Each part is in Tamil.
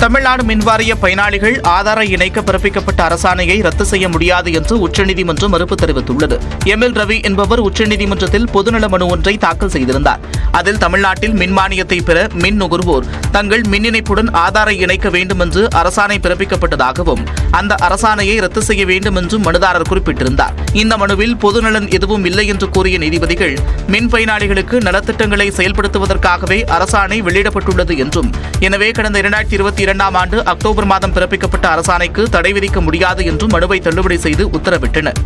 தமிழ்நாடு மின்வாரிய பயனாளிகள் ஆதாரை இணைக்க பிறப்பிக்கப்பட்ட அரசாணையை ரத்து செய்ய முடியாது என்று உச்சநீதிமன்றம் மறுப்பு தெரிவித்துள்ளது. எம்எல் ரவி என்பவர் உச்சநீதிமன்றத்தில் பொதுநல மனு ஒன்றை தாக்கல் செய்திருந்தார். அதில் தமிழ்நாட்டில் மின் மானியத்தை பெற மின் நுகர்வோர் தங்கள் மின் இணைப்புடன் ஆதாரை இணைக்க வேண்டும் என்று அரசாணை பிறப்பிக்கப்பட்டதாகவும் அந்த அரசாணையை ரத்து செய்ய வேண்டும் என்றும் மனுதாரர் குறிப்பிட்டிருந்தார். இந்த மனுவில் பொதுநலன் எதுவும் இல்லை என்று கூறிய நீதிபதிகள் மின் பயனாளிகளுக்கு நலத்திட்டங்களை செயல்படுத்துவதற்காகவே அரசாணை வெளியிடப்பட்டுள்ளது என்றும், எனவே கடந்த 2022ஆம் ஆண்டு அக்டோபர் மாதம் பிறப்பிக்கப்பட்ட அரசாணைக்கு தடை விதிக்க முடியாது என்றும் மனுவை தள்ளுபடி செய்து உத்தரவிட்டனர்.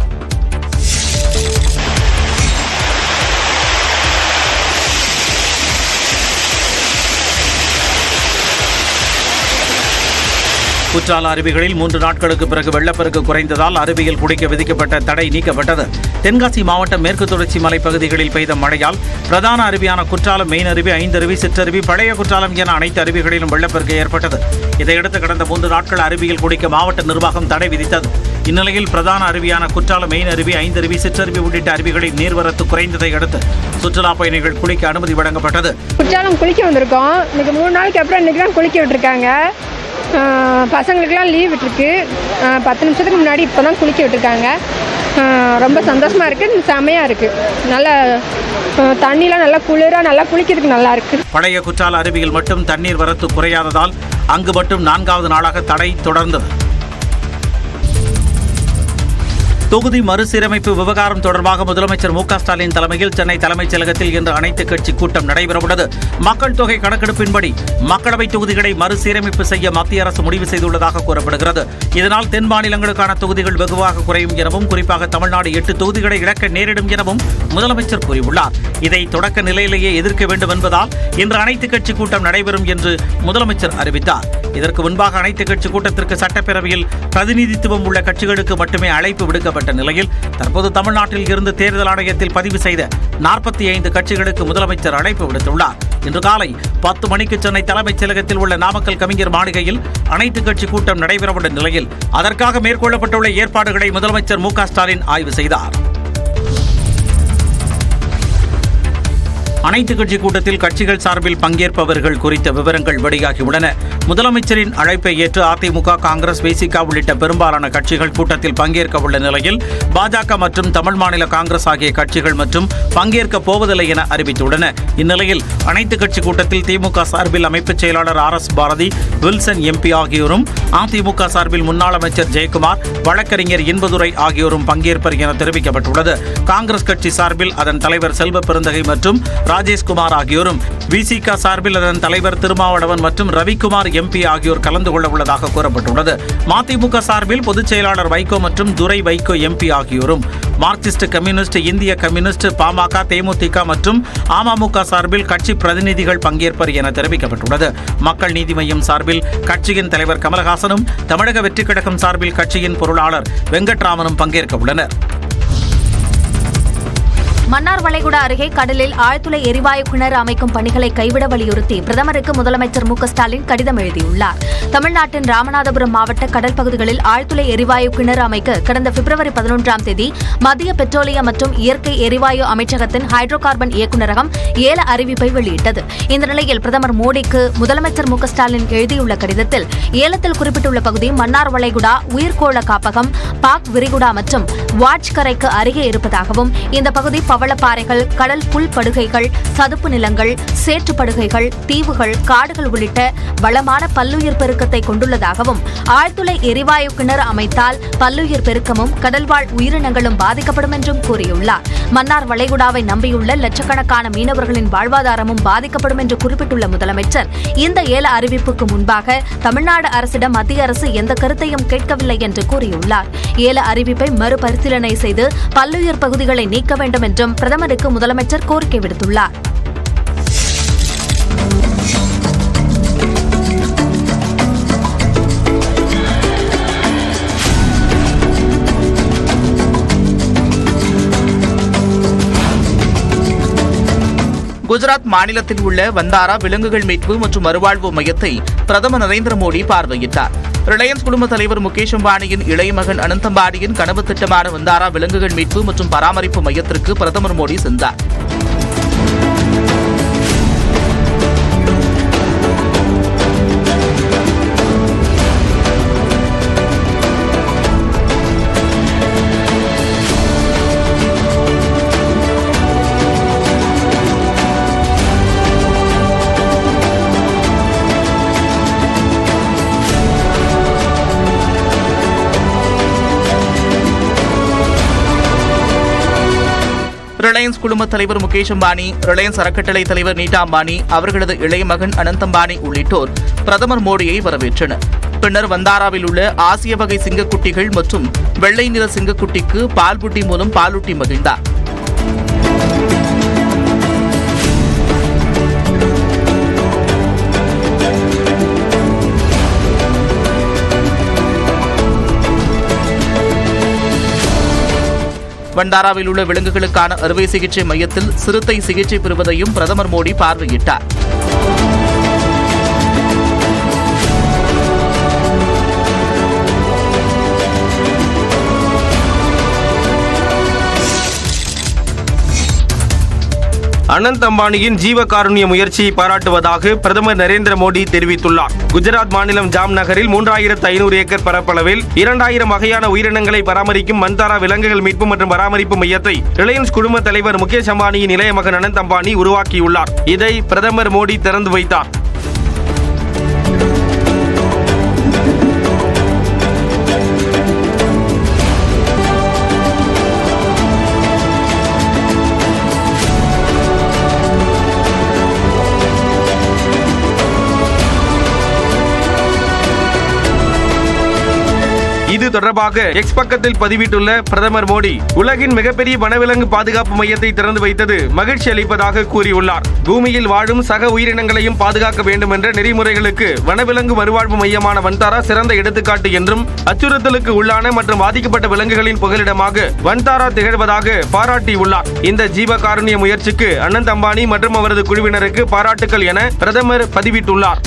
குற்றால அருவிகளில் 3 நாட்களுக்கு பிறகு வெள்ளப்பெருக்கு குறைந்ததால் அருவியில் குளிக்க விதிக்கப்பட்ட தடை நீக்கப்பட்டது. தென்காசி மாவட்டம் மேற்கு தொடர்ச்சி மலைப்பகுதிகளில் பெய்த மழையால் பிரதான அருவியான குற்றாலம், மெயின் அருவி, ஐந்தருவி, சிற்றருவி, பழைய குற்றாலம் என அனைத்து அருவிகளிலும் வெள்ளப்பெருக்கு ஏற்பட்டது. இதையடுத்து கடந்த 3 நாட்கள் அருவியில் குளிக்க மாவட்ட நிர்வாகம் தடை விதித்தது. இந்நிலையில் பிரதான அருவியான குற்றாலம், மெயின் அருவி, ஐந்தருவி, சிற்றருவி உள்ளிட்ட அருவிகளில் நீர்வரத்து குறைந்ததை அடுத்து சுற்றுலா பயணிகள் குளிக்க அனுமதி வழங்கப்பட்டது. குற்றாலம் குளிக்க வந்திருக்கோம். இன்னைக்கு 3 நாளைக்கு அப்புறம் இன்னைக்கு தான் குளிக்க விட்டுருக்காங்க. பசங்களுக்கெல்லாம் லீவ் விட்டுருக்கு. 10 நிமிஷத்துக்கு முன்னாடி இப்போ தான் குளிக்க விட்டுருக்காங்க. ரொம்ப சந்தோஷமாக இருக்குது, செமையாக இருக்குது. நல்லா தண்ணிலாம் நல்லா குளிராக நல்லா குளிக்கிறதுக்கு நல்லா இருக்குது. பழைய குற்றால அருவியில் மட்டும் தண்ணீர் வரத்து குறையாததால் அங்கு மட்டும் 4வது நாளாக தடை தொடர்ந்தது. தொகுதி மறுசீரமைப்பு விவகாரம் தொடர்பாக முதலமைச்சர் மு.க. ஸ்டாலின் தலைமையில் சென்னை தலைமைச் செயலகத்தில் இன்று அனைத்துக் கட்சி கூட்டம் நடைபெறவுள்ளது. மக்கள் தொகை கணக்கெடுப்பின்படி மக்களவை தொகுதிகளை மறுசீரமைப்பு செய்ய மத்திய அரசு முடிவு செய்துள்ளதாக கூறப்படுகிறது. இதனால் தென் மாநிலங்களுக்கான தொகுதிகள் வெகுவாக குறையும் எனவும், குறிப்பாக தமிழ்நாடு 8 தொகுதிகளை இழக்க நேரிடும் எனவும் முதலமைச்சர் கூறியுள்ளார். இதை தொடக்க நிலையிலேயே எதிர்க்க வேண்டும் என்பதால் இன்று அனைத்துக் கட்சி கூட்டம் நடைபெறும் என்று முதலமைச்சர் அறிவித்தார். இதற்கு முன்பாக அனைத்துக் கட்சி கூட்டத்திற்கு சட்டப்பேரவையில் பிரதிநிதித்துவம் உள்ள கட்சிகளுக்கு மட்டுமே அழைப்பு விடுக்கப்பட்டது. நிலையில் தற்போது தமிழ்நாட்டில் இருந்து தேர்தல் ஆணையத்தில் பதிவு செய்த 45 கட்சிகளுக்கு முதலமைச்சர் அழைப்பு விடுத்துள்ளார். இன்று காலை 10 மணிக்கு சென்னை தலைமைச் செயலகத்தில் உள்ள நாமக்கல் கவிஞர் மாளிகையில் அனைத்துக் கட்சி கூட்டம் நடைபெறவுள்ள நிலையில் அதற்காக மேற்கொள்ளப்பட்டுள்ள ஏற்பாடுகளை முதலமைச்சர் மு.க. ஸ்டாலின் ஆய்வு செய்தார். அனைத்துக் கட்சி கூட்டத்தில் கட்சிகள் சார்பில் பங்கேற்பவர்கள் குறித்த விவரங்கள் வெளியாகியுள்ளன. முதலமைச்சரின் அழைப்பை ஏற்று அதிமுக, காங்கிரஸ், விசிக உள்ளிட்ட பெரும்பாலான கட்சிகள் கூட்டத்தில் பங்கேற்க உள்ள நிலையில் பாஜக மற்றும் தமிழ் மாநில காங்கிரஸ் ஆகிய கட்சிகள் மற்றும் பங்கேற்க போவதில்லை என அறிவித்துள்ளன. இந்நிலையில் அனைத்துக் கட்சி கூட்டத்தில் திமுக சார்பில் அமைப்புச் செயலாளர் RS பாரதி, வில்சன் MP ஆகியோரும், அதிமுக சார்பில் முன்னாள் அமைச்சர் ஜெயக்குமார், வழக்கறிஞர் இன்பதுரை ஆகியோரும் பங்கேற்பர் என தெரிவிக்கப்பட்டுள்ளது. காங்கிரஸ் கட்சி சார்பில் அதன் தலைவர் செல்வ பெருந்தகை மற்றும் ராஜேஷ்குமார் ஆகியோரும், விசிக சார்பில் அதன் தலைவர் திருமாவளவன் மற்றும் ரவிக்குமார் MP ஆகியோர் கலந்து கொள்ள உள்ளதாக கூறப்பட்டுள்ளது. மதிமுக சார்பில் பொதுச் செயலாளர் வைகோ மற்றும் துரை வைகோ MP ஆகியோரும், மார்க்சிஸ்ட் கம்யூனிஸ்ட், இந்திய கம்யூனிஸ்ட், பாமக, தேமுதிக மற்றும் அமமுக சார்பில் கட்சி பிரதிநிதிகள் பங்கேற்பர் என தெரிவிக்கப்பட்டுள்ளது. மக்கள் நீதி மய்யம் சார்பில் கட்சியின் தலைவர் கமலஹாசனும், தமிழக வெற்றிக் கழகம் சார்பில் கட்சியின் பொருளாளர் வெங்கட்ராமனும் பங்கேற்க உள்ளனர். மன்னார் வளைகுடா அருகே கடலில் ஆழ்துளை எரிவாயு கிணறு அமைக்கும் பணிகளை கைவிட வலியுறுத்தி பிரதமருக்கு முதலமைச்சர் மு.க. ஸ்டாலின் கடிதம் எழுதியுள்ளார். தமிழ்நாட்டின் ராமநாதபுரம் மாவட்ட கடல் பகுதிகளில் ஆழ்துளை எரிவாயு கிணறு அமைக்க கடந்த பிப்ரவரி 11ஆம் தேதி மத்திய பெட்ரோலியம் மற்றும் இயற்கை எரிவாயு அமைச்சகத்தின் ஹைட்ரோ கார்பன் இயக்குநரகம் ஏல அறிவிப்பை வெளியிட்டது. இந்த நிலையில் பிரதமர் மோடிக்கு முதலமைச்சர் மு.க. ஸ்டாலின் எழுதியுள்ள கடிதத்தில் ஏலத்தில் குறிப்பிட்டுள்ள பகுதி மன்னார் வளைகுடா உயிர்கோள காப்பகம், பாக் விரிகுடா மற்றும் வாட்ச் கரைக்கு அருகே இருப்பதாகவும், இந்த பகுதி பவளப்பாறைகள், கடல் புல் படுகைகள், சதுப்பு நிலங்கள், சேற்றுப்படுகைகள், தீவுகள், காடுகள் உள்ளிட்ட வளமான பல்லுயிர் பெருக்கத்தை கொண்டுள்ளதாகவும், ஆழ்துளை எரிவாயு கிணறு அமைத்தால் பல்லுயிர் பெருக்கமும் கடல்வாழ் உயிரினங்களும் பாதிக்கப்படும் என்றும் கூறியுள்ளார். மன்னார் வளைகுடாவை நம்பியுள்ள லட்சக்கணக்கான மீனவர்களின் வாழ்வாதாரமும் பாதிக்கப்படும் என்று குறிப்பிட்டுள்ள முதலமைச்சர், இந்த ஏல அறிவிப்புக்கு முன்பாக தமிழ்நாடு அரசிடம் மத்திய அரசு எந்த கருத்தையும் கேட்கவில்லை என்று கூறியுள்ளார். ஏல அறிவிப்பை மறுபரிசீலனை செய்து பல்லுயிர் பகுதிகளை நீக்க வேண்டும் என்றும் பிரதமருக்கு முதலமைச்சர் கோரிக்கை விடுத்துள்ளார். குஜராத் மாநிலத்தில் உள்ள வந்தாரா விலங்குகள் மீட்பு மற்றும் மறுவாழ்வு மையத்தை பிரதமர் நரேந்திர மோடி பார்வையிட்டார். ரிலையன்ஸ் குழும தலைவர் முகேஷ் அம்பானியின் இளைய மகன் அனந்த் அம்பானியின் கனவு திட்டமான வந்தாரா விலங்குகள் மீட்பு மற்றும் பராமரிப்பு மையத்திற்கு பிரதமர் மோடி சென்றார். ரிலையன்ஸ் குழும தலைவர் முகேஷ் அம்பானி, ரிலையன்ஸ் அறக்கட்டளை தலைவர் நீதா அம்பானி, அவர்களது இளைய மகன் அனந்த் அம்பானி உள்ளிட்டோர் பிரதமர் மோடியை வரவேற்றனர். பின்னர் வந்தாராவில் உள்ள ஆசிய வகை சிங்கக்குட்டிகள் மற்றும் வெள்ளை நிற சிங்கக்குட்டிக்கு பால் புட்டி மூலம் பாலூட்டி மகிழ்ந்தார். வண்டாராவில் உள்ள விலங்குகளுக்கான அறுவை சிகிச்சை மையத்தில் சிறுத்தை சிகிச்சை பெறுவதையும் பிரதமர் மோடி பார்வையிட்டார். அனந்த் அம்பானியின் ஜீவகாருண்ய முயற்சியை பாராட்டுவதாக பிரதமர் நரேந்திர மோடி தெரிவித்துள்ளார். குஜராத் மாநிலம் ஜாம் நகரில் 3500 ஏக்கர் பரப்பளவில் 2000 வகையான உயிரினங்களை பராமரிக்கும் மந்தாரா விலங்குகள் மீட்பு மற்றும் பராமரிப்பு மையத்தை ரிலையன்ஸ் குழும தலைவர் முகேஷ் அம்பானியின் இளைய மகன் அனந்த் அம்பானி உருவாக்கியுள்ளார். இதை பிரதமர் மோடி திறந்து வைத்தார். இது தொடர்பாக எக்ஸ் பக்கத்தில் பதிவிட்டுள்ள பிரதமர் மோடி, உலகின் மிகப்பெரிய வனவிலங்கு பாதுகாப்பு மையத்தை திறந்து வைத்தது மகிழ்ச்சி அளிப்பதாக கூறியுள்ளார். பூமியில் வாழும் சக உயிரினங்களையும் பாதுகாக்க வேண்டும் என்ற நெறிமுறைகளுக்கு வனவிலங்கு மறுவாழ்வு மையமான வந்தாரா சிறந்த எடுத்துக்காட்டு என்றும், அச்சுறுத்தலுக்கு உள்ளான மற்றும் பாதிக்கப்பட்ட விலங்குகளின் புகலிடமாக வந்தாரா திகழ்வதாக பாராட்டியுள்ளார். இந்த ஜீவகாருண்ய முயற்சிக்கு அனந்த் அம்பானி மற்றும் அவரது குழுவினருக்கு பாராட்டுக்கள் என பிரதமர் பதிவிட்டுள்ளார்.